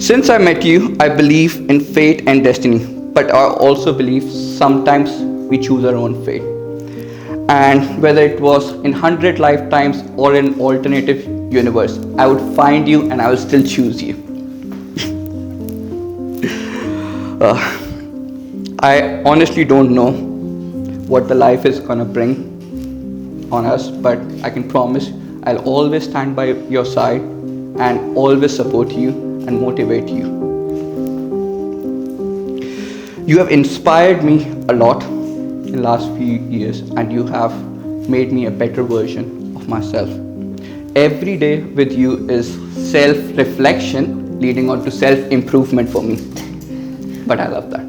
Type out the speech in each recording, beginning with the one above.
Since I met you, I believe in fate and destiny, but I also believe sometimes we choose our own fate. And whether it was in 100 lifetimes or an alternative universe, I would find you and I will still choose you. I honestly don't know what the life is gonna bring on us, but I can promise I'll always stand by your side and always support you and motivate you. You have inspired me a lot in the last few years, and you have made me a better version of myself. Every day with you is self-reflection leading on to self-improvement for me. But I love that.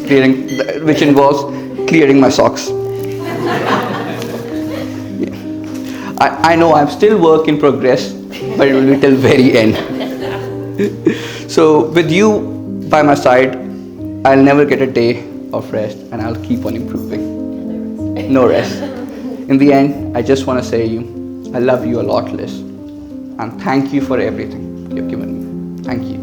Clearing, which involves clearing my socks. I know I'm still work in progress, but it will be till very end. So with you by my side, I'll never get a day of rest, and I'll keep on improving. No rest. In the end, I just want to say I love you a lot, Liz, and thank you for everything you've given me. Thank you.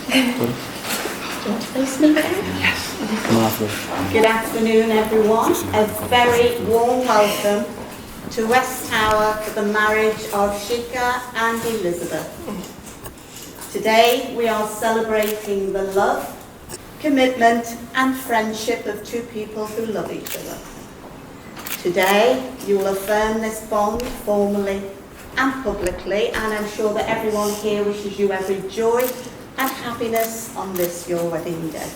Good afternoon, everyone. A very warm welcome to West Tower for the marriage of Shekhar and Elizabeth. Today we are celebrating the love, commitment and friendship of two people who love each other. Today you will affirm this bond formally and publicly, and I'm sure that everyone here wishes you every joy and happiness on this your wedding day.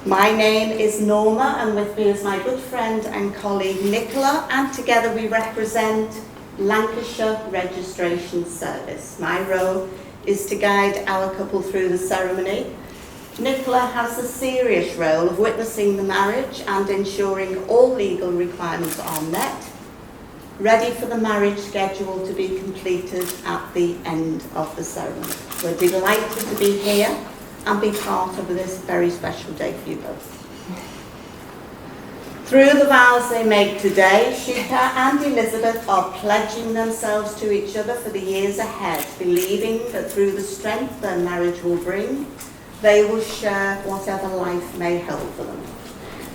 My name is Norma, and with me is my good friend and colleague Nicola, and together we represent Lancashire Registration Service. My role is to guide our couple through the ceremony. Nicola has the serious role of witnessing the marriage and ensuring all legal requirements are met, ready for the marriage schedule to be completed at the end of the ceremony. We're delighted to be here and be part of this very special day for you both. Through the vows they make today, Shekhar and Elizabeth are pledging themselves to each other for the years ahead, believing that through the strength their marriage will bring, they will share whatever life may hold for them.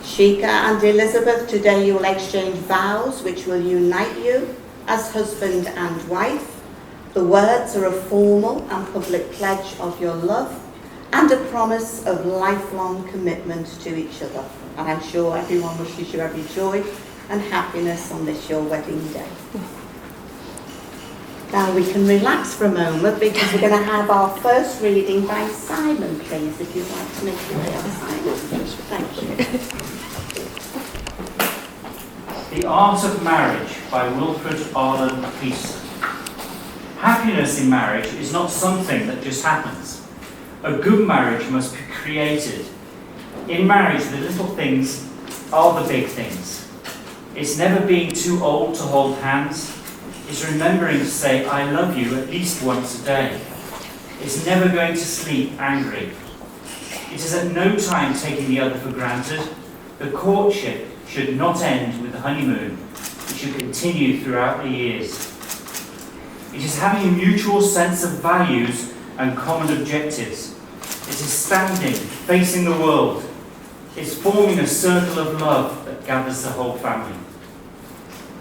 Shekhar and Elizabeth, today you will exchange vows which will unite you as husband and wife. The words are a formal and public pledge of your love and a promise of lifelong commitment to each other. And I'm sure everyone wishes you every joy and happiness on this your wedding day. Now we can relax for a moment because we're going to have our first reading by Simon, please, if you'd like to make your way up, Simon. Thank you. The Art of Marriage by Wilfred Arlen Peace. Happiness in marriage is not something that just happens. A good marriage must be created. In marriage, the little things are the big things. It's never being too old to hold hands. It's remembering to say, I love you at least once a day. It's never going to sleep angry. It is at no time taking the other for granted. The courtship should not end with the honeymoon. It should continue throughout the years. It is having a mutual sense of values and common objectives. It is standing, facing the world. It's forming a circle of love that gathers the whole family.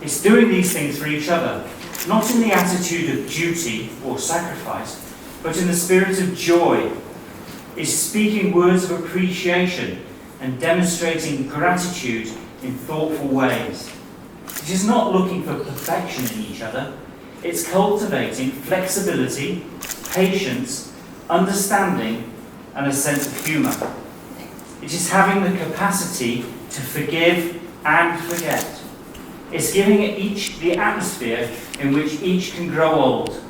It's doing these things for each other, not in the attitude of duty or sacrifice, but in the spirit of joy. It's speaking words of appreciation and demonstrating gratitude in thoughtful ways. It is not looking for perfection in each other. It's cultivating flexibility, patience, understanding, and a sense of humour. It is having the capacity to forgive and forget. It's giving each the atmosphere in which each can grow old.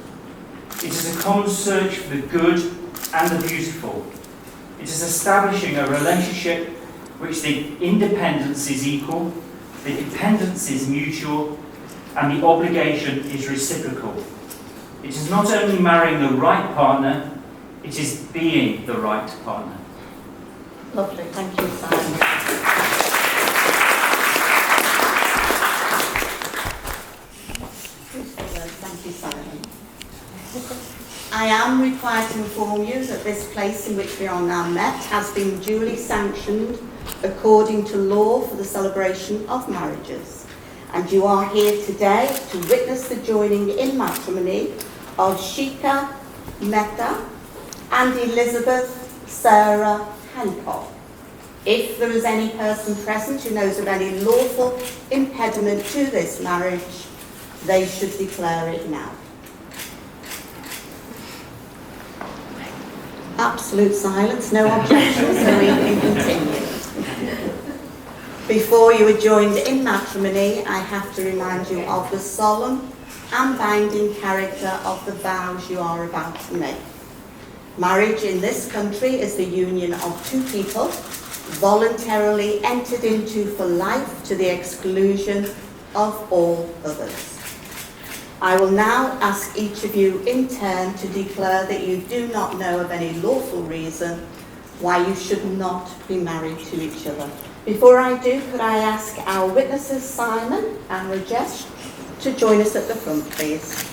It is a common search for the good and the beautiful. It is establishing a relationship which the independence is equal, the dependence is mutual, and the obligation is reciprocal. It is not only marrying the right partner, it is being the right partner. Lovely, thank you, Simon. Thank you, Simon. I am required to inform you that this place in which we are now met has been duly sanctioned according to law for the celebration of marriages. And you are here today to witness the joining in matrimony of Shekhar Mehta and Elizabeth Sarah Hancock. If there is any person present who knows of any lawful impediment to this marriage, they should declare it now. Absolute silence, no objections, so we can continue. Before you are joined in matrimony, I have to remind you of the solemn and binding character of the vows you are about to make. Marriage in this country is the union of two people, voluntarily entered into for life to the exclusion of all others. I will now ask each of you in turn to declare that you do not know of any lawful reason why you should not be married to each other. Before I do, could I ask our witnesses, Simon and Rajesh, to join us at the front, please.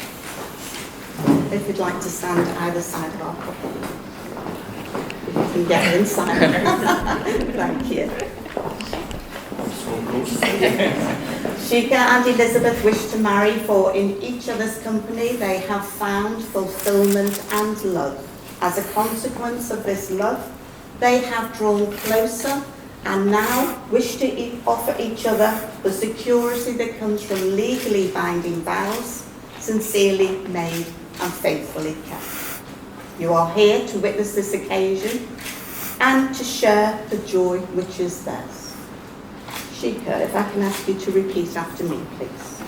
if you'd like to stand either side of our couple. You can get inside. Thank you. Shekhar and Elizabeth wish to marry, for in each other's company they have found fulfilment and love. As a consequence of this love, they have drawn closer and now wish to offer each other the security that comes from legally binding vows, sincerely made and faithfully kept. You are here to witness this occasion and to share the joy which is theirs. Shekhar, if I can ask you to repeat after me, please.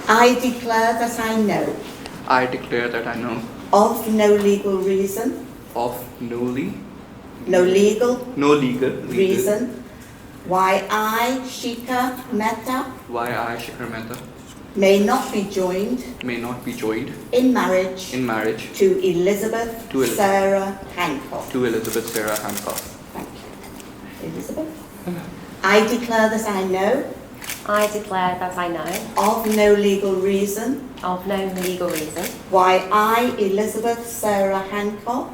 I declare that I know. I declare that I know. Of no legal reason. Of no legal reason. Why I, Shekhar Mehta. Why I, Shekhar Mehta. May not be joined. In marriage. To Elizabeth. Sarah Hancock. Thank you. Elizabeth. I declare that I know. I declare that I know. Of no legal reason. Why I, Elizabeth Sarah Hancock.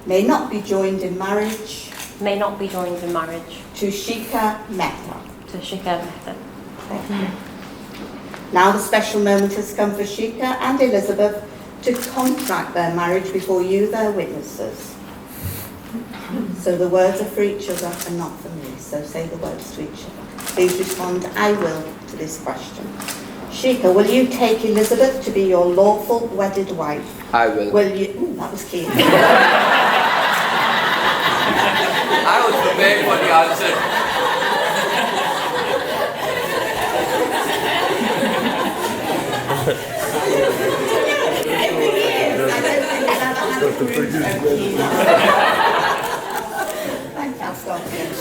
May not be joined in marriage. To Shekhar Mehta. Thank you. Now the special moment has come for Shekhar and Elizabeth to contract their marriage before you, their witnesses. So the words are for each other and not for me. So say the words to each other. Please respond, I will, to this question. Shekhar, will you take Elizabeth to be your lawful wedded wife? I will. Will you? Ooh, that was keen. I was prepared for the answer.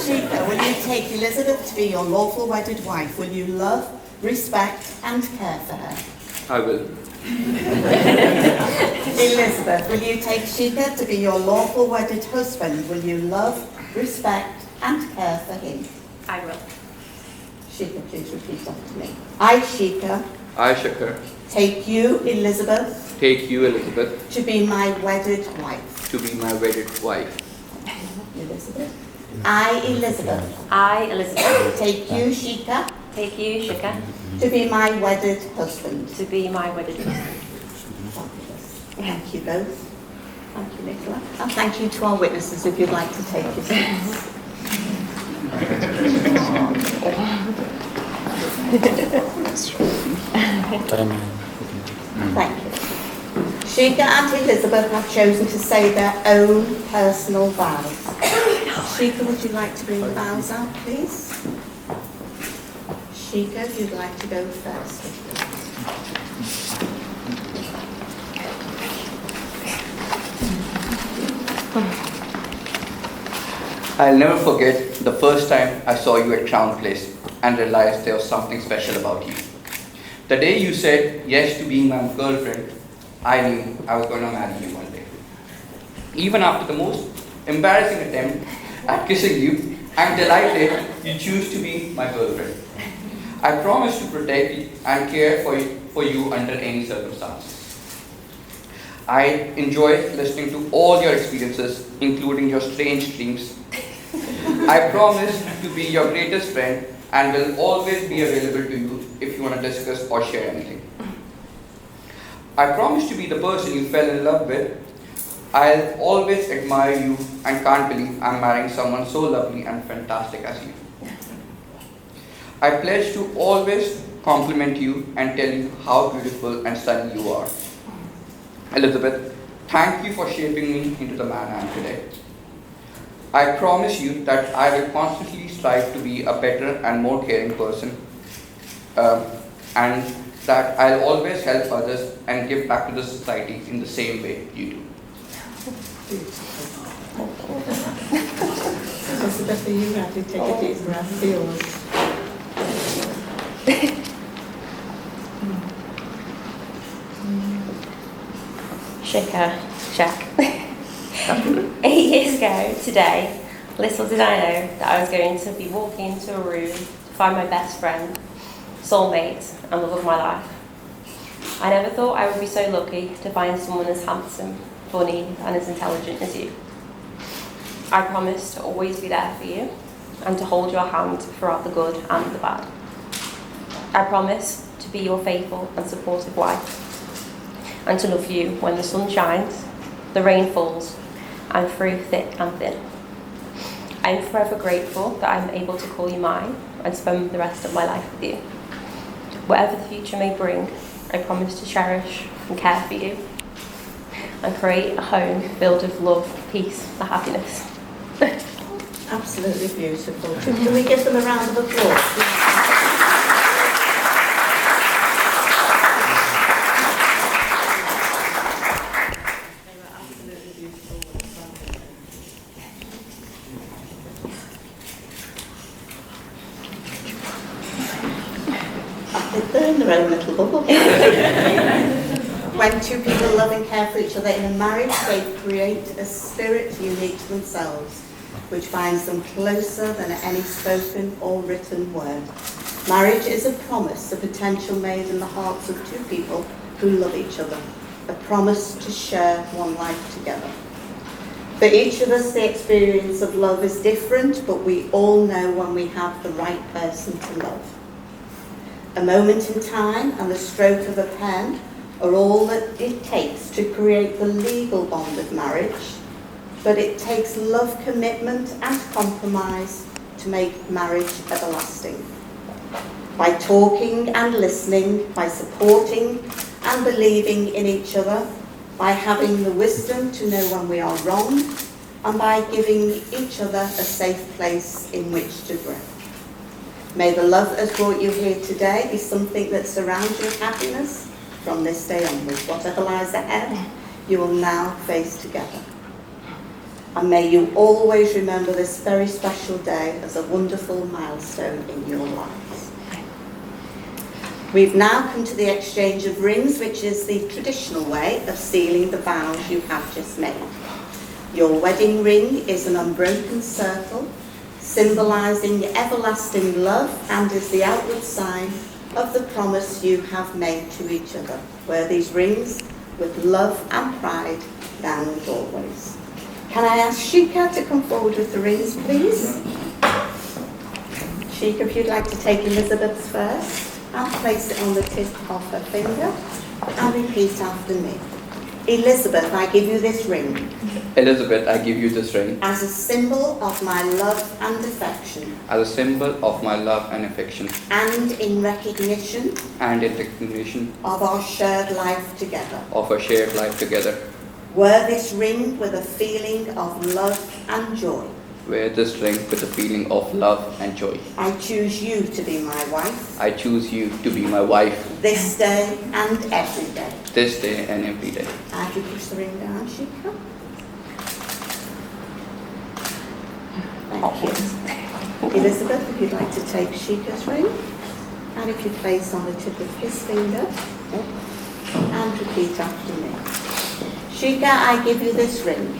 Shekhar, will you take Elizabeth to be your lawful wedded wife? Will you love, respect and care for her? I will. Elizabeth, will you take Shekhar to be your lawful wedded husband? Will you love, respect and care for him? I will. Shekhar, please repeat after me. I, Shekhar. I, Shekhar. Take you, Elizabeth. To be my wedded wife. Elizabeth. I, Elizabeth. Take you, Shekhar. To be my wedded husband. Thank you both. Thank you, Nicola. And thank you to our witnesses if you'd like to take your seats. Thank you. Shekhar and Elizabeth have chosen to say their own personal vows. Shekhar, would you like to bring the vows out, please? Shekhar, if you'd like to go first. I'll never forget the first time I saw you at Crown Place and realized there was something special about you. The day you said yes to being my girlfriend, I knew I was going to marry you one day. Even after the most embarrassing attempt at kissing you, I'm delighted you choose to be my girlfriend. I promise to protect you and care for you under any circumstance. I enjoy listening to all your experiences, including your strange dreams. I promise to be your greatest friend and will always be available to you if you want to discuss or share anything. I promise to be the person you fell in love with. I'll always admire you and can't believe I'm marrying someone so lovely and fantastic as you. I pledge to always compliment you and tell you how beautiful and stunning you are. Elizabeth, thank you for shaping me into the man I am today. I promise you that I will constantly strive to be a better and more caring person, and that I'll always help others and give back to the society in the same way you do. Elizabeth, are you ready to take a deep breath? Yours. Shekhar, 8 years ago today, little did I know that I was going to be walking into a room to find my best friend, soulmate, and love of my life. I never thought I would be so lucky to find someone as handsome, funny, and as intelligent as you. I promise to always be there for you and to hold your hand throughout the good and the bad. I promise to be your faithful and supportive wife and to love you when the sun shines, the rain falls, and through thick and thin. I am forever grateful that I am able to call you mine and spend the rest of my life with you. Whatever the future may bring, I promise to cherish and care for you and create a home filled with love, peace, and happiness. Absolutely beautiful. Can we give them a round of applause? They're in their own little bubble. When two people love and care for each other in a marriage, they create a spirit unique to themselves, which binds them closer than any spoken or written word. Marriage is a promise, a potential made in the hearts of two people who love each other, a promise to share one life together. For each of us, the experience of love is different, but we all know when we have the right person to love. A moment in time and the stroke of a pen are all that it takes to create the legal bond of marriage, but it takes love, commitment and compromise to make marriage everlasting. By talking and listening, by supporting and believing in each other, by having the wisdom to know when we are wrong, and by giving each other a safe place in which to grow. May the love that has brought you here today be something that surrounds your happiness from this day onwards. Whatever lies ahead, you will now face together. And may you always remember this very special day as a wonderful milestone in your lives. We've now come to the exchange of rings, which is the traditional way of sealing the vows you have just made. Your wedding ring is an unbroken circle, symbolising everlasting love and is the outward sign of the promise you have made to each other. Wear these rings with love and pride now and always. Can I ask Shekhar to come forward with the rings, please? Shekhar, if you'd like to take Elizabeth's first and place it on the tip of her finger and repeat after me. Elizabeth, I give you this ring. Elizabeth, I give you this ring As a symbol of my love and affection. as a symbol of my love and affection, And in recognition and in recognition of our shared life together. of our shared life together. Wear this ring with a feeling of love and joy. Wear this ring with a feeling of love and joy. I choose you to be my wife. I choose you to be my wife This day and every day. this day and every day. As you push the ring down, Shekhar. Thank you. Elizabeth, if you'd like to take Shekhar's ring, and if you place on the tip of his finger, and repeat after me. Shekhar, I give you this ring.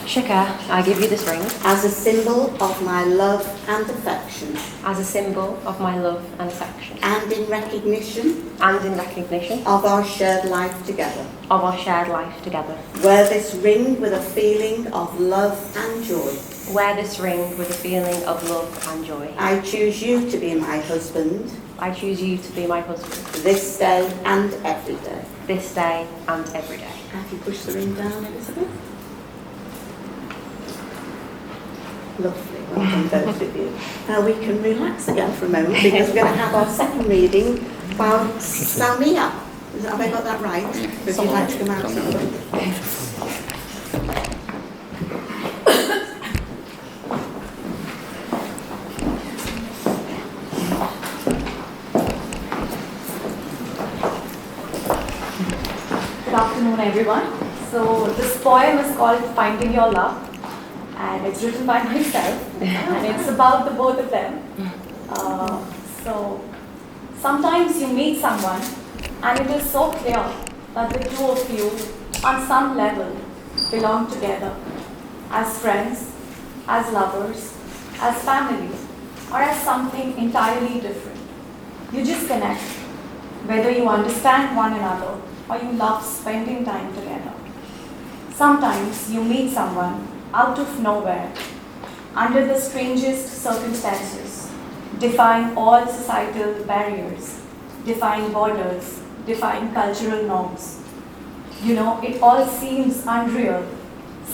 Shekhar, I give you this ring As a symbol of my love and affection. as a symbol of my love and affection And in recognition and in recognition of our shared life together. of our shared life together. Wear this ring with a feeling of love and joy. Wear this ring with a feeling of love and joy. I choose you to be my husband. I choose you to be my husband This day and every day. this day and every day. Have you pushed the ring down, Elizabeth? Lovely, well done both of you. Now we can relax again for a moment because we're going to have our second reading about Samia. Have I got that right? If you'd like to come out. Good afternoon, everyone. So this poem is called Finding Your Love, and it's written by myself, and it's about the both of them. So sometimes you meet someone, and it is so clear that the two of you, on some level, belong together as friends, as lovers, as family, or as something entirely different. You just connect. whether you understand one another or you love spending time together. Sometimes you meet someone out of nowhere, under the strangest circumstances, defying all societal barriers, defying borders, defying cultural norms. You know, it all seems unreal.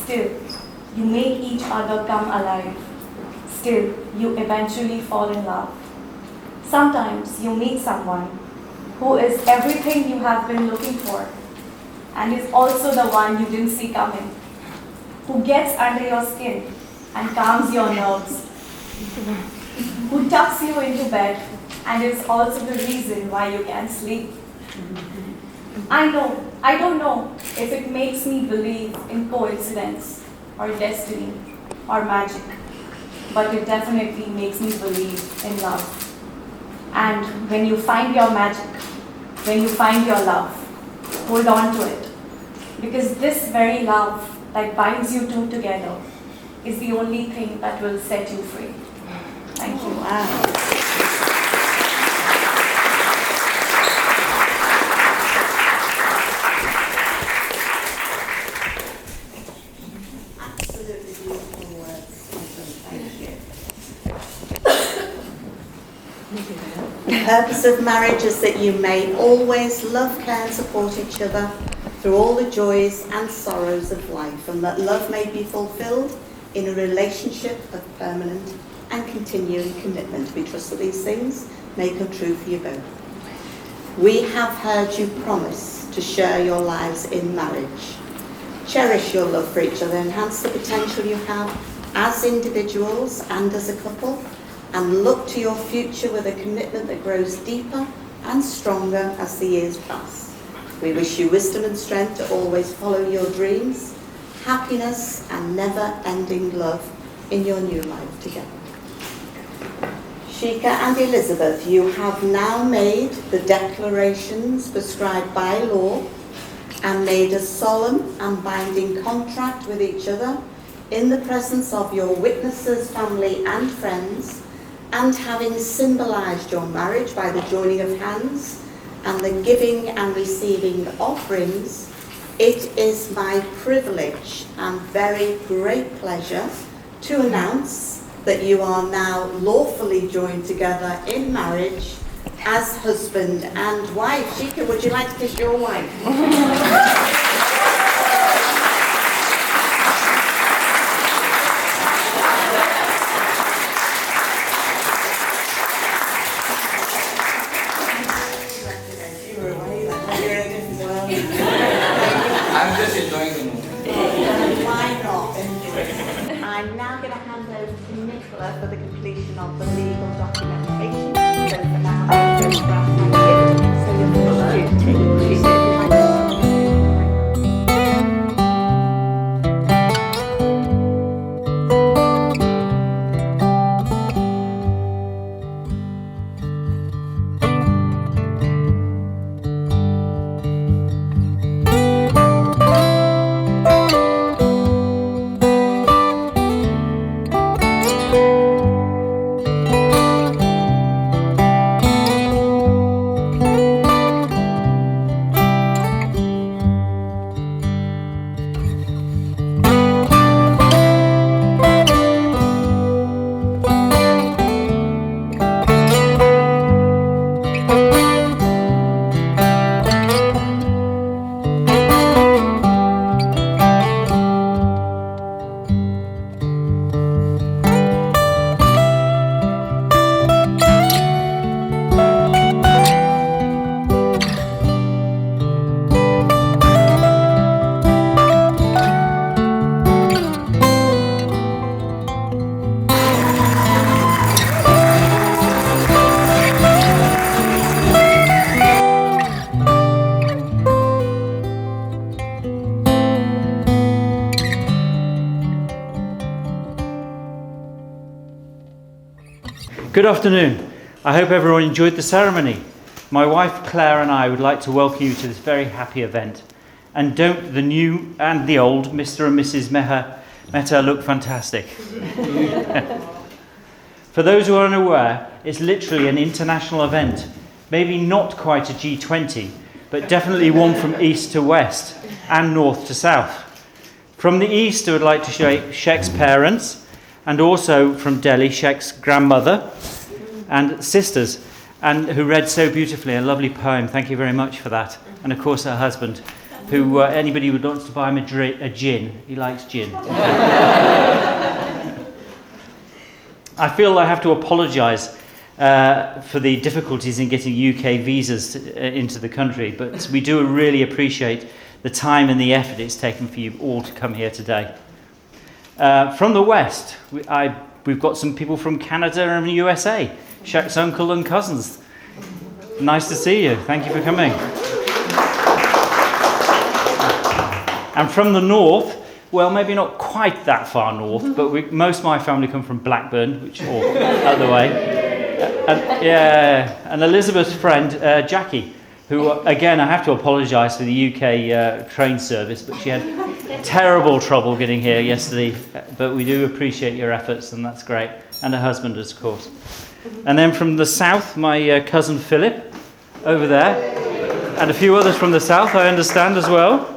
Still, you make each other come alive. Still, you eventually fall in love. Sometimes you meet someone who is everything you have been looking for and is also the one you didn't see coming, who gets under your skin and calms your nerves, who tucks you into bed and is also the reason why you can't sleep. I don't know if it makes me believe in coincidence or destiny or magic, but it definitely makes me believe in love. And when you find your magic, when you find your love, hold on to it. Because this very love that binds you two together is the only thing that will set you free. Thank you. Absolutely beautiful words. Thank you. The purpose of marriage is that you may always love, care and support each other through all the joys and sorrows of life, and that love may be fulfilled in a relationship of permanent and continuing commitment. We trust that these things may come true for you both. We have heard you promise to share your lives in marriage. Cherish your love for each other, enhance the potential you have as individuals and as a couple, and look to your future with a commitment that grows deeper and stronger as the years pass. We wish you wisdom and strength to always follow your dreams, happiness and never-ending love in your new life together. Shekhar and Elizabeth, you have now made the declarations prescribed by law and made a solemn and binding contract with each other in the presence of your witnesses, family and friends, and having symbolized your marriage by the joining of hands and the giving and receiving offerings, it is my privilege and very great pleasure to announce that you are now lawfully joined together in marriage as husband and wife. Shekhar, would you like to kiss your wife? I'm just enjoying the moment. Why not? I'm now going to hand over to Nicola for the completion of the legal documentation. So for now, I'm going to grab my gift. So you're first duty. Good afternoon. I hope everyone enjoyed the ceremony. My wife Claire and I would like to welcome you to this very happy event. And don't the new and the old Mr. and Mrs. Mehta look fantastic? For those who are unaware, it's literally an international event Maybe not quite a G20, but definitely one from east to west and north to south. From the east, I would like to show Shekh's parents, and also from Delhi, Shekh's grandmother and sisters, and who read so beautifully a lovely poem. Thank you very much for that. And of course her husband, who anybody who wants to buy him a gin, he likes gin. I feel I have to apologise for the difficulties in getting UK visas into the country, but we do really appreciate the time and the effort it's taken for you all to come here today. From the West, we've got some people from Canada and the USA, Shekh's uncle and cousins. Nice to see you. Thank you for coming. And from the north, well, maybe not quite that far north, but most of my family come from Blackburn, which or other way. And Elizabeth's friend, Jackie, who, again, I have to apologise for the UK train service, but she had terrible trouble getting here yesterday. But we do appreciate your efforts, and that's great. And her husband, of course. And then from the south, my cousin Philip, over there. And a few others from the south, I understand, as well.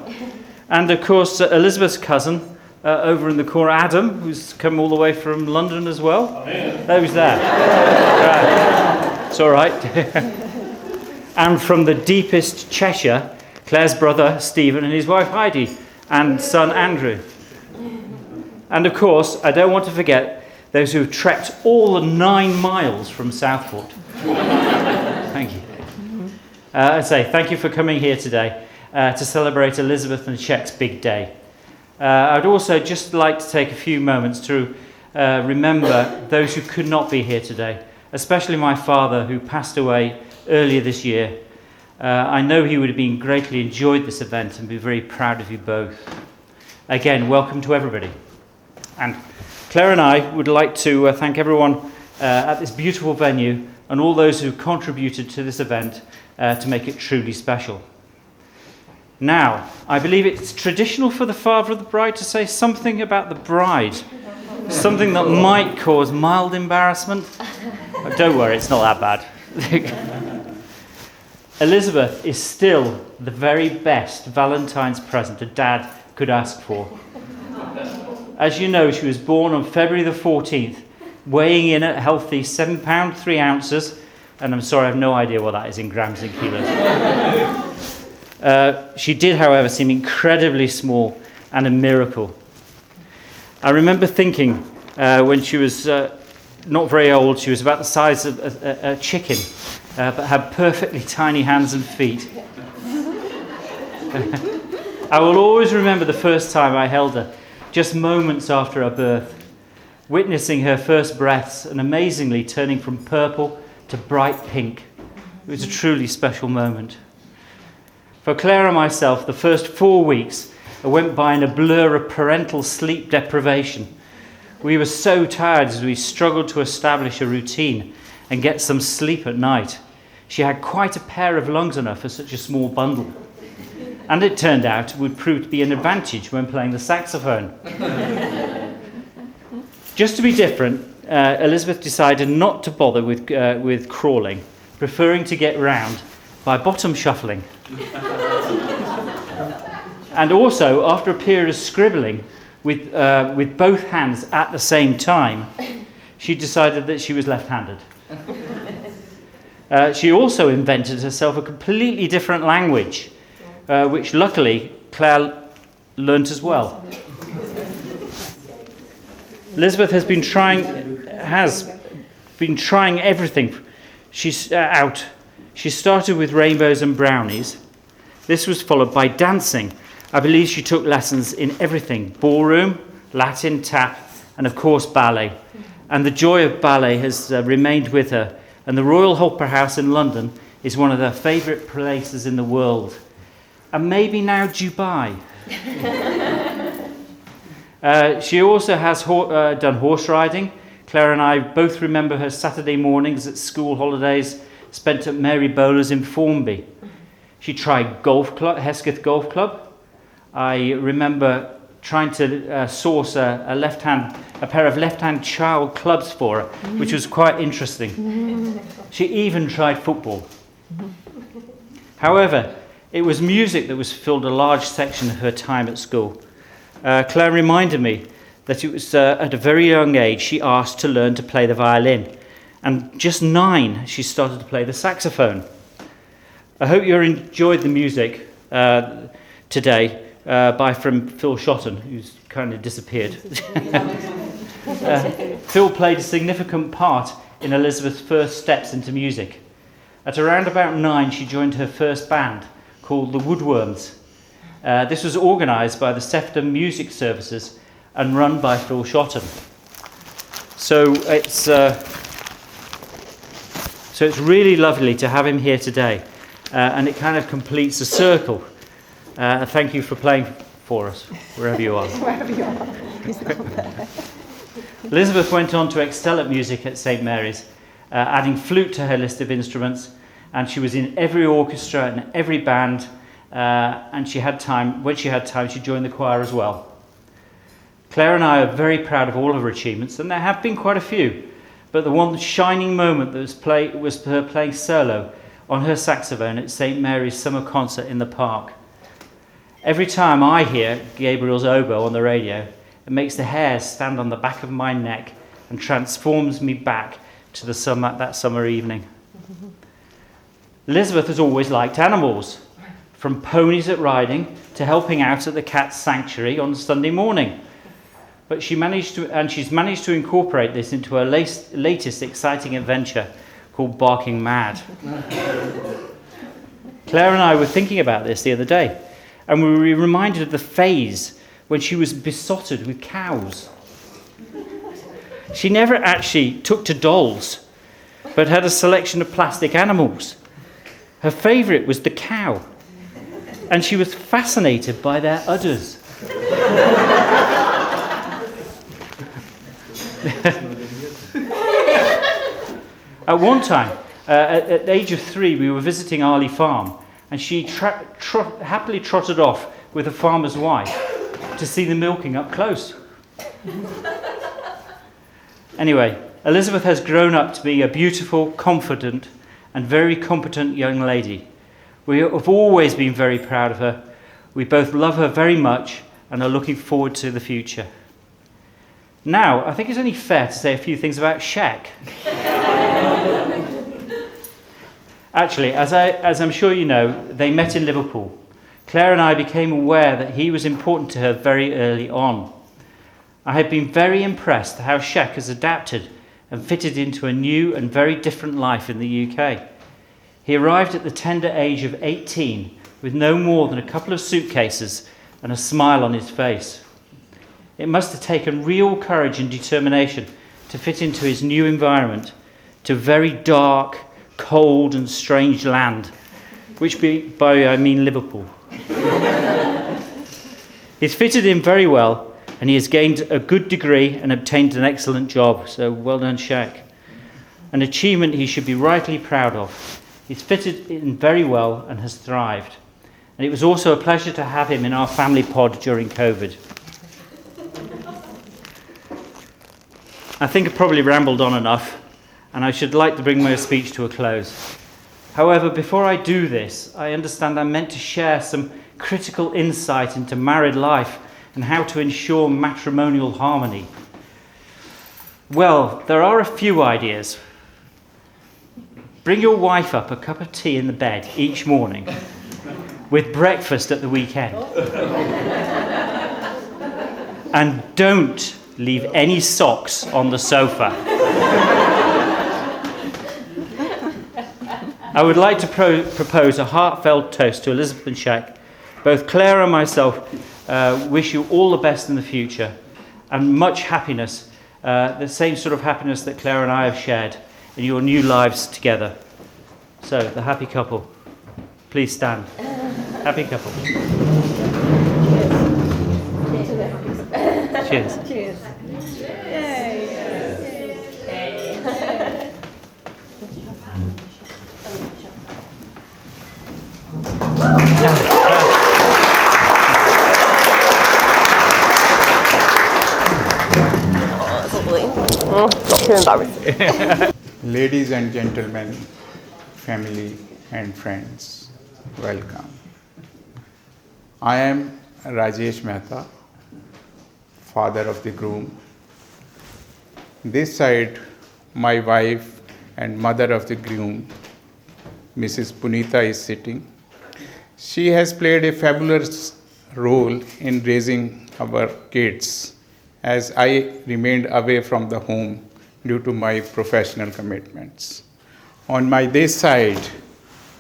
And, of course, Elizabeth's cousin, over in the corner, Adam, who's come all the way from London as well. Who's there? It's all right. And from the deepest Cheshire, Claire's brother Stephen and his wife Heidi, and son Andrew. And of course, I don't want to forget those who have trekked all the 9 miles from Southport. Thank you. I say thank you for coming here today to celebrate Elizabeth and Shekh's big day. I'd also just like to take a few moments to remember those who could not be here today, especially my father, who passed away earlier this year. I know he would have been greatly enjoyed this event and be very proud of you both. Again, welcome to everybody. And Claire and I would like to thank everyone at this beautiful venue and all those who contributed to this event to make it truly special. Now, I believe it's traditional for the father of the bride to say something about the bride, something that might cause mild embarrassment. But don't worry, it's not that bad. Elizabeth is still the very best Valentine's present a dad could ask for. As you know, she was born on February the 14th, weighing in at a healthy 7 pounds 3 ounces, and I'm sorry, I have no idea what that is in grams and kilos. She did, however, seem incredibly small and a miracle. I remember thinking when she was not very old, she was about the size of a chicken, but had perfectly tiny hands and feet. I will always remember the first time I held her, just moments after her birth, witnessing her first breaths and amazingly turning from purple to bright pink. It was a truly special moment. For Claire and myself, the first 4 weeks went by in a blur of parental sleep deprivation. We were so tired as we struggled to establish a routine and get some sleep at night. She had quite a pair of lungs on her for such a small bundle. And it turned out it would prove to be an advantage when playing the saxophone. Just to be different, Elizabeth decided not to bother with crawling, preferring to get round by bottom shuffling. And also, after a period of scribbling with both hands at the same time, she decided that she was left-handed. She also invented herself a completely different language, which luckily Claire learnt as well. Elizabeth has been trying everything. She's out. She started with rainbows and brownies. This was followed by dancing. I believe she took lessons in everything: ballroom, Latin, tap, and of course ballet. And the joy of ballet has remained with her. And the Royal Opera House in London is one of her favourite places in the world. And maybe now Dubai. She also has done horse riding. Claire and I both remember her Saturday mornings at school holidays spent at Mary Bowler's in Formby. She tried Hesketh Golf Club. I remember trying to source a pair of left-hand child clubs for her, which was quite interesting. She even tried football. However, it was music that was filled a large section of her time at school. Claire reminded me that it was at a very young age she asked to learn to play the violin, and just 9 she started to play the saxophone. I hope you enjoyed the music today from Phil Shotton, who's kind of disappeared. Phil played a significant part in Elizabeth's first steps into music. At around about 9, she joined her first band called the Woodworms. This was organised by the Sefton Music Services and run by Phil Shotton. So it's really lovely to have him here today, and it kind of completes a circle. Thank you for playing for us, wherever you are. Wherever you are. He's not there. Elizabeth went on to excel at music at St Mary's, adding flute to her list of instruments, and she was in every orchestra and every band, and when she had time, she joined the choir as well. Claire and I are very proud of all of her achievements, and there have been quite a few, but the one shining moment that was her playing solo on her saxophone at St Mary's summer concert in the park. Every time I hear Gabriel's oboe on the radio, it makes the hairs stand on the back of my neck and transforms me back to that summer evening. Elizabeth has always liked animals, from ponies at riding to helping out at the cat's sanctuary on Sunday morning. But she's managed to incorporate this into her latest exciting adventure called Barking Mad. Claire and I were thinking about this the other day, and we were reminded of the phase when she was besotted with cows. She never actually took to dolls, but had a selection of plastic animals. Her favourite was the cow, and she was fascinated by their udders. At one time, at the age of 3, we were visiting Arley Farm, and she happily trotted off with a farmer's wife to see the milking up close. Anyway, Elizabeth has grown up to be a beautiful, confident, and very competent young lady. We have always been very proud of her. We both love her very much and are looking forward to the future. Now, I think it's only fair to say a few things about Shek. Actually, as I'm sure you know, they met in Liverpool. Claire and I became aware that he was important to her very early on. I have been very impressed how Shek has adapted and fitted into a new and very different life in the UK. He arrived at the tender age of 18 with no more than a couple of suitcases and a smile on his face. It must have taken real courage and determination to fit into his new environment, to very dark, cold and strange land, which by I mean Liverpool. He's fitted in very well, and he has gained a good degree and obtained an excellent job, so well done, Shek. An achievement he should be rightly proud of. He's fitted in very well and has thrived. And it was also a pleasure to have him in our family pod during COVID. I think I've probably rambled on enough, and I should like to bring my speech to a close. However, before I do this, I understand I'm meant to share some critical insight into married life and how to ensure matrimonial harmony. Well, there are a few ideas. Bring your wife up a cup of tea in the bed each morning, with breakfast at the weekend. And don't leave any socks on the sofa. I would like to propose a heartfelt toast to Elizabeth and Shekhar. Both Claire and myself wish you all the best in the future and much happiness, the same sort of happiness that Claire and I have shared in your new lives together. So, the happy couple, please stand. Happy couple. Cheers. Cheers. Ladies and gentlemen, family, and friends, welcome. I am Rajesh Mehta, father of the groom. This side, my wife and mother of the groom, Mrs. Punita, is sitting. She has played a fabulous role in raising our kids as I remained away from the home due to my professional commitments. On my this side,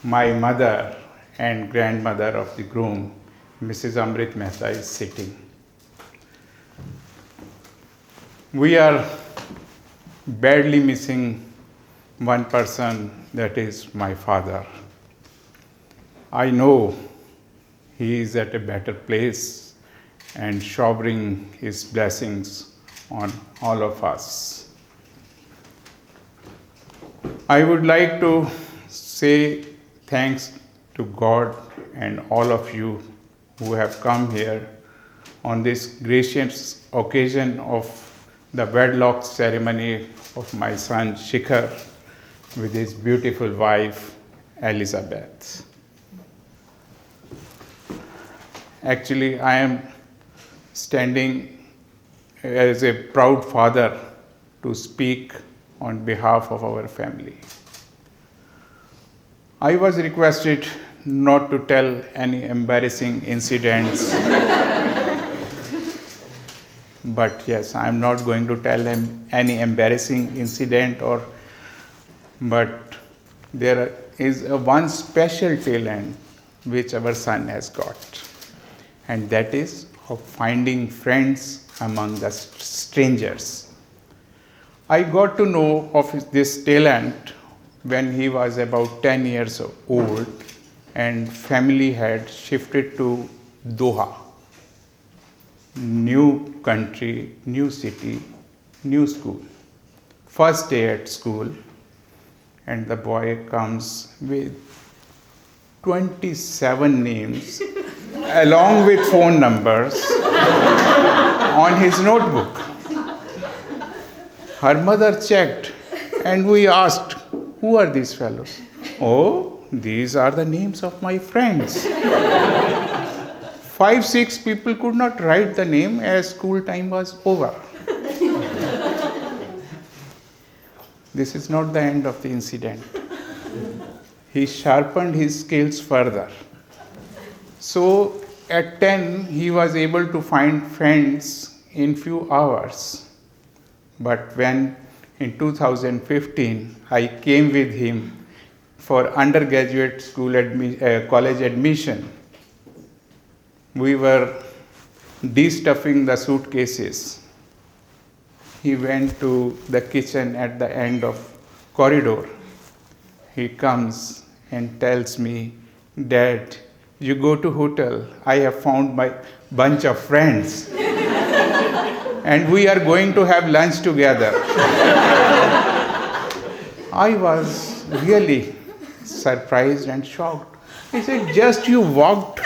my mother and grandmother of the groom, Mrs. Amrit Mehta, is sitting. We are badly missing one person, that is my father. I know he is at a better place and showering his blessings on all of us. I would like to say thanks to God and all of you who have come here on this gracious occasion of the wedlock ceremony of my son Shekhar with his beautiful wife Elizabeth. Actually, I am standing as a proud father to speak on behalf of our family. I was requested not to tell any embarrassing incidents. But yes, I am not going to tell him any embarrassing incident but there is one special talent which our son has got, and that is of finding friends among the strangers. I got to know of this talent when he was about 10 years old and family had shifted to Doha. New country, new city, new school. First day at school, and the boy comes with 27 names along with phone numbers on his notebook. Her mother checked and we asked, who are these fellows? Oh, these are the names of my friends. 5-6 people could not write the name as school time was over. This is not the end of the incident. He sharpened his skills further. So at 10, he was able to find friends in few hours. But when in 2015, I came with him for undergraduate school college admission, we were de-stuffing the suitcases. He went to the kitchen at the end of corridor. He comes and tells me, Dad, you go to hotel. I have found my bunch of friends. And we are going to have lunch together. I was really surprised and shocked. He said, just you walked,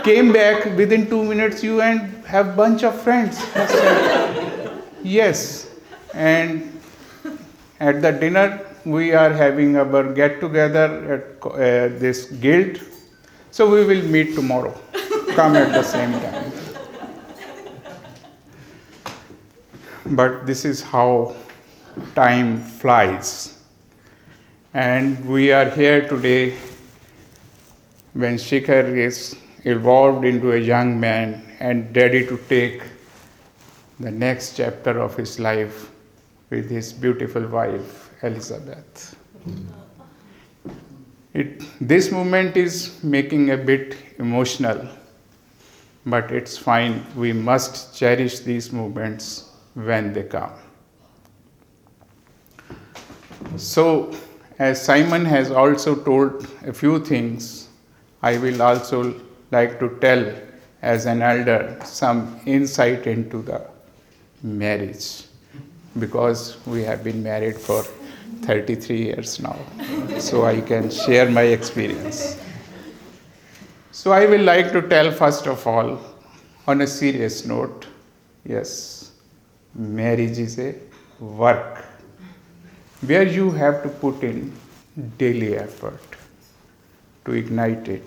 came back within 2 minutes, you and have bunch of friends. I said, yes. And at the dinner, we are having our get together at this guild. So we will meet tomorrow. Come at the same time. But this is how time flies. And we are here today when Shekhar is evolved into a young man and ready to take the next chapter of his life with his beautiful wife, Elizabeth. This moment is making a bit emotional, but it's fine. We must cherish these moments when they come. So, as Simon has also told a few things, I will also like to tell as an elder some insight into the marriage, because we have been married for 33 years now, so I can share my experience. So I will like to tell first of all, on a serious note, yes, marriage is a work where you have to put in daily effort to ignite it.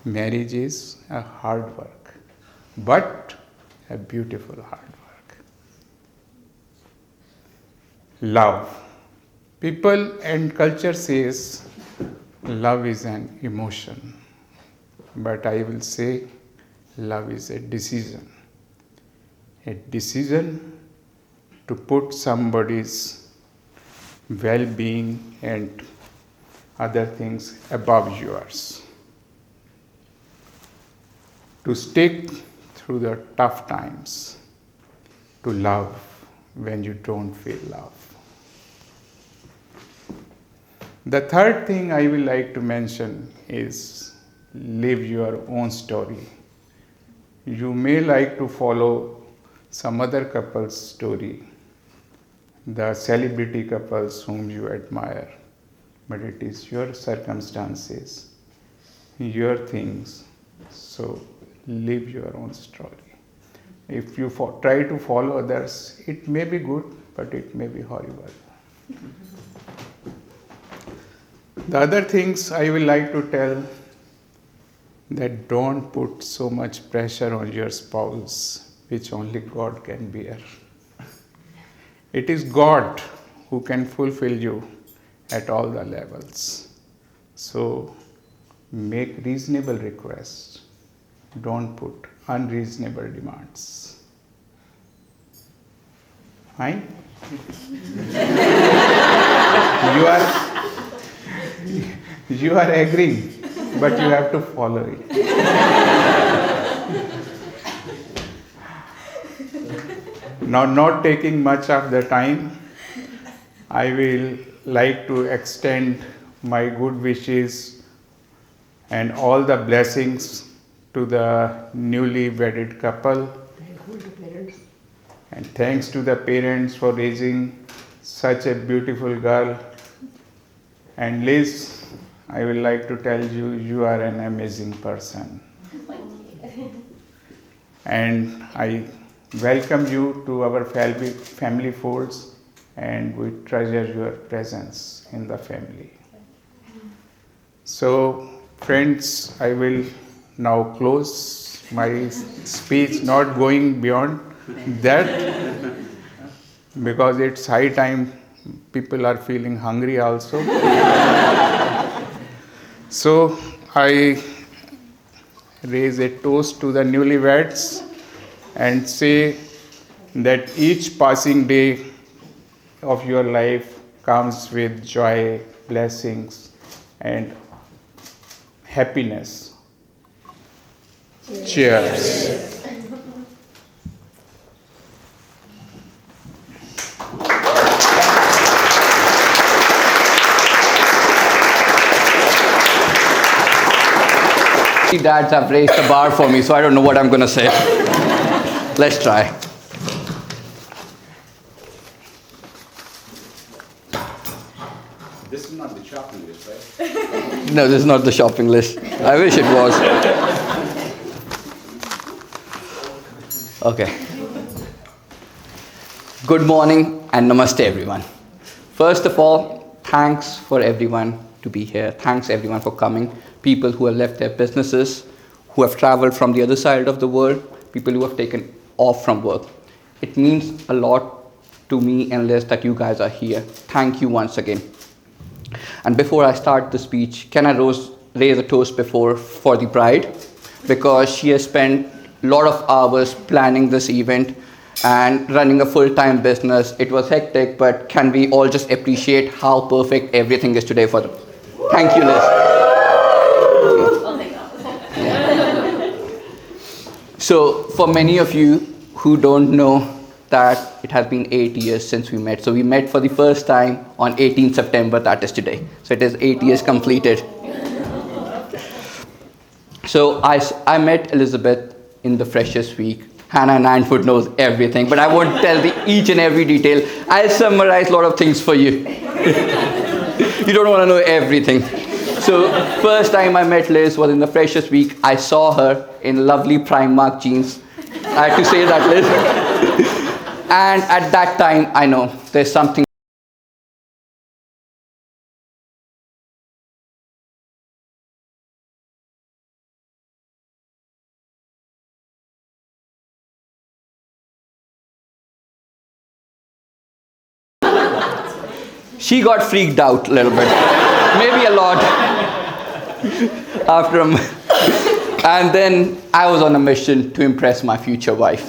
Marriage is a hard work, but a beautiful hard work. Love. People and culture says love is an emotion, but I will say love is a decision. A decision to put somebody's well-being and other things above yours. To stick through the tough times. To love when you don't feel love. The third thing I will like to mention is live your own story. You may like to follow some other couple's story, the celebrity couples whom you admire, but it is your circumstances, your things, so live your own story. If you try to follow others, it may be good, but it may be horrible. The other things I will like to tell that don't put so much pressure on your spouse, which only God can bear. It is God who can fulfill you at all the levels. So make reasonable requests. Don't put unreasonable demands. Fine? You are agreeing, but you have to follow it. Now, not taking much of the time, I will like to extend my good wishes and all the blessings to the newly wedded couple. And thanks to the parents for raising such a beautiful girl. And Liz, I would like to tell you, you are an amazing person. And I welcome you to our family folds, and we treasure your presence in the family. So, friends, I will now close my speech, not going beyond that, because it's high time. People are feeling hungry also. So I raise a toast to the newlyweds and say that each passing day of your life comes with joy, blessings, and happiness. Cheers. Dads have raised the bar for me, so I don't know what I'm going to say. Let's try. This is not the shopping list, right? No, this is not the shopping list. I wish it was. Okay. Good morning and namaste, everyone. First of all, thanks for everyone to be here. Thanks everyone for coming. People who have left their businesses, who have traveled from the other side of the world, people who have taken off from work. It means a lot to me and Liz that you guys are here. Thank you once again. And before I start the speech, can I raise a toast for the bride? Because she has spent a lot of hours planning this event and running a full-time business. It was hectic, but can we all just appreciate how perfect everything is today for them? Thank you, Liz. So for many of you who don't know that it has been 8 years since we met. So we met for the first time on 18th September, that is today. So it is 8 years completed. So I met Elizabeth in the Freshers Week. Hannah Nanford knows everything, but I won't tell each and every detail. I'll summarize a lot of things for you. You don't want to know everything. So first time I met Liz was in the Freshers Week. I saw her in lovely Primark jeans. I had to say that, Liz. And at that time, I know there's something She got freaked out a little bit, maybe a lot. And then I was on a mission to impress my future wife,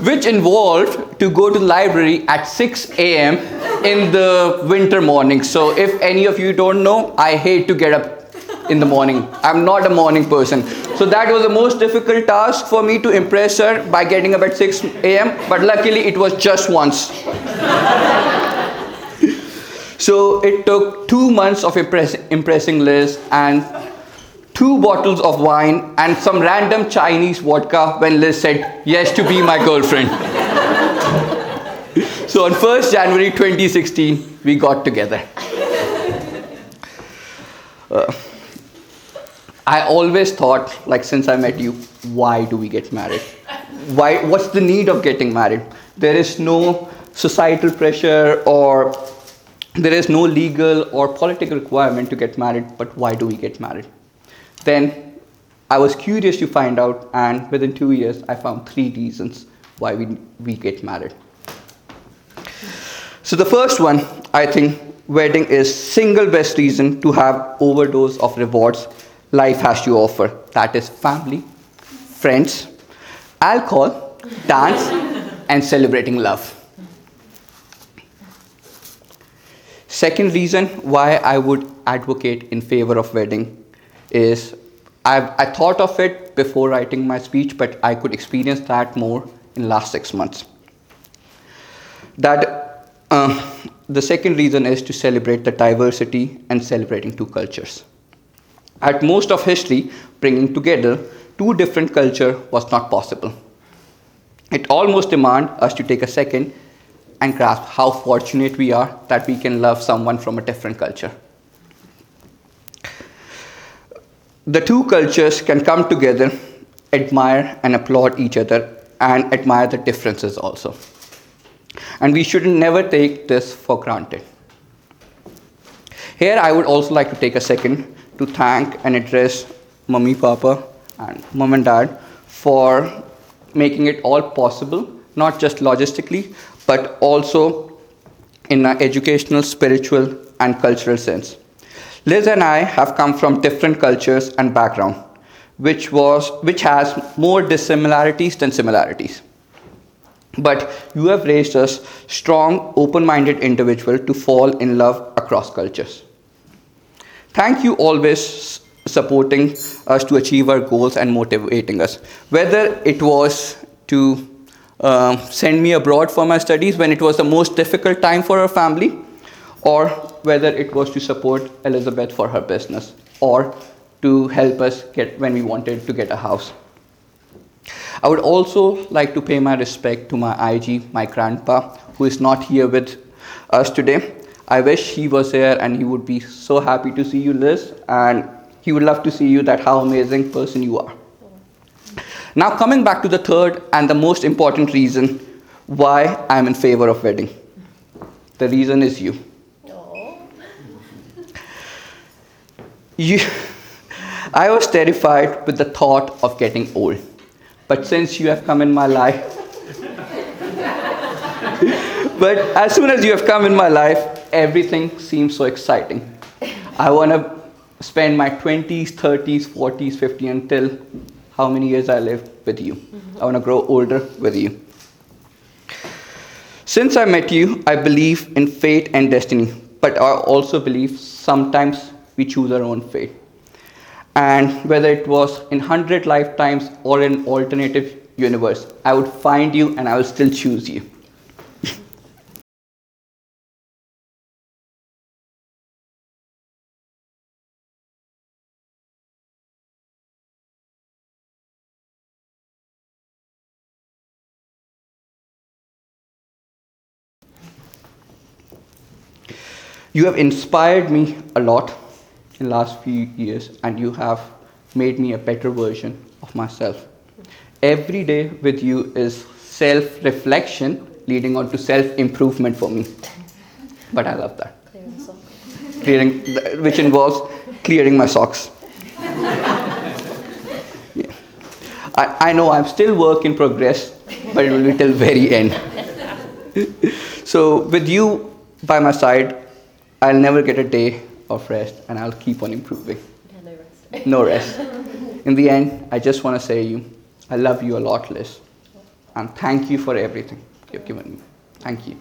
which involved to go to the library at 6 a.m. in the winter morning. So if any of you don't know, I hate to get up in the morning. I'm not a morning person. So that was the most difficult task for me to impress her by getting up at 6 a.m. But luckily it was just once. So it took 2 months of impressing Liz and 2 bottles of wine and some random Chinese vodka when Liz said yes to be my girlfriend. So on 1st January 2016, we got together. I always thought, like since I met you, why do we get married? What's the need of getting married? There is no societal pressure or there is no legal or political requirement to get married, but why do we get married? Then I was curious to find out, and within 2 years, I found 3 reasons why we get married. So the first one, I think, wedding is single best reason to have overdose of rewards life has to offer. That is family, friends, alcohol, dance, and celebrating love. Second reason why I would advocate in favor of wedding is I thought of it before writing my speech, but I could experience that more in last 6 months. The second reason is to celebrate the diversity and celebrating 2 cultures. At most of history, bringing together 2 different cultures was not possible. It almost demands us to take a second and grasp how fortunate we are that we can love someone from a different culture. The 2 cultures can come together, admire and applaud each other, and admire the differences also. And we should never take this for granted. Here, I would also like to take a second to thank and address Mummy, Papa, and Mom and Dad for making it all possible, not just logistically, but also in an educational, spiritual, and cultural sense. Liz and I have come from different cultures and background, which has more dissimilarities than similarities. But you have raised us strong, open-minded individual to fall in love across cultures. Thank you always supporting us to achieve our goals and motivating us. Whether it was to send me abroad for my studies when it was the most difficult time for our family, or whether it was to support Elizabeth for her business, or to help us when we wanted to get a house. I would also like to pay my respect to my IG, my grandpa, who is not here with us today. I wish he was here and he would be so happy to see you, Liz, and he would love to see you, that how amazing person you are. Now coming back to the third and the most important reason why I'm in favor of wedding. The reason is you. I was terrified with the thought of getting old. But since you have come in my life, but as soon as you have come in my life, everything seems so exciting. I want to spend my 20s, 30s, 40s, 50s until how many years I live with you. I want to grow older with you. Since I met you, I believe in fate and destiny, but I also believe sometimes we choose our own fate. And whether it was in 100 lifetimes or in alternative universe, I would find you and I will still choose you. You have inspired me a lot in the last few years, and you have made me a better version of myself. Every day with you is self-reflection leading on to self-improvement for me. But I love that. Which involves clearing my socks. Yeah. I know I'm still work in progress, but it will be till very end. So with you by my side, I'll never get a day of rest, and I'll keep on improving. Yeah, no rest. No rest. In the end, I just want to say you, I love you a lot, Liz. And thank you for everything you've given me. Thank you.